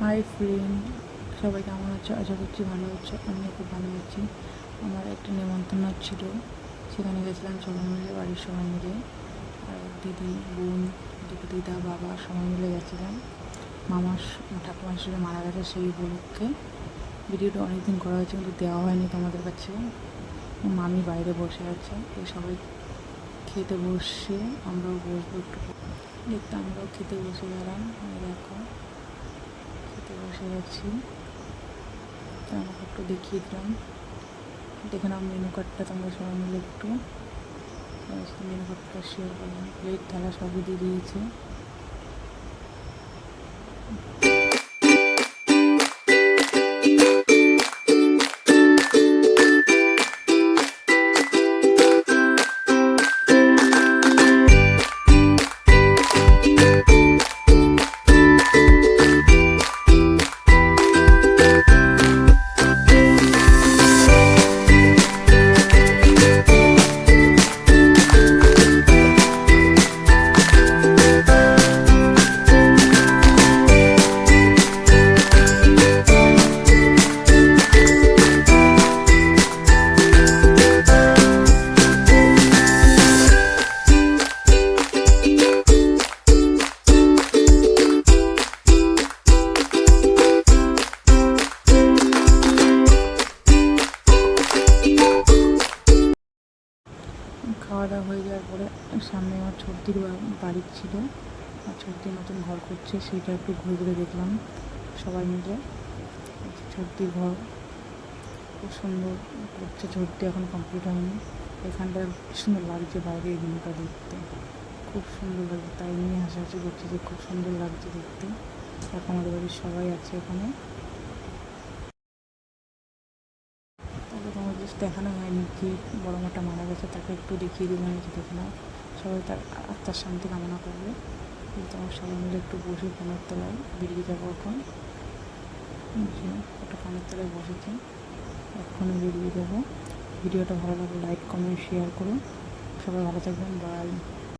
Hi friend, সবাই কেমন আছো? আশা করছি ভালো আছো। আমিও খুব ভালো আছি। আমার একটা নেমন্তন্ন ছিল, সেখানে গেছিলাম সবাই মিলে, বাড়ির সবাই মিলে। আর দিদি, বোন, দুটো দিদা, বাবা সবাই মিলে গেছিলাম। ঠাকুমার সাথে মারা গেছে সেই উপলক্ষে। ভিডিওটা অনেকদিন করা হয়েছে কিন্তু দেওয়া হয়নি তোমাদের কাছে। মামি বাইরে বসে আছে, এই সবাই খেতে বসে আমরাও বসবো একটু দেখতে। আমরাও খেতে বসে গেলাম। দেখো খেতে বসে গেছি। আমাকে একটু দেখিয়ে দিলাম। দেখে নাও মেনু কার্ডটা তোমরা সবাই মিলে একটু। মেনু কার্ডটা শেয়ার করলাম। প্লেট থালা সবই দিয়ে দিয়েছে। খাওয়া দাওয়া হয়ে যাওয়ার পরে সামনে আমার ছোটদির বাড়ি ছিল। আর ছোটদি নতুন ঘর করছে, সেইটা একটু ঘুরে ঘুরে দেখলাম সবাই মিলে। ছোটদির ঘর খুব সুন্দর করছে। ছোটদি এখন কমপ্লিট হয়নি। এখানটা সুন্দর লাগছে, বাইরের ভিউটা দেখতে খুব সুন্দর লাগছে। তাই নিয়ে হাসাহাসি করছে যে খুব সুন্দর লাগছে দেখতে। এখন আমাদের বাড়ির সবাই আছে এখানে। তারপর তোমার জাস্ট দেখানো হয়নি যে বড় মাটা মারা গেছে, তাকে একটু দেখিয়ে দিলাম যে দেখে নাও। সবাই তার আত্মার শান্তি কামনা করবে। তোমার সবাই মিলে একটু বসে ফোনের তলায় বেরিয়ে যাবো এখন। ওটা ফোনের তলায় বসেছি, এক্ষুনি বেরিয়ে যাবো। ভিডিওটা ভালো লাগলে লাইক, কমেন্ট, শেয়ার করো। সবাই ভালো থাকবেন। বাই।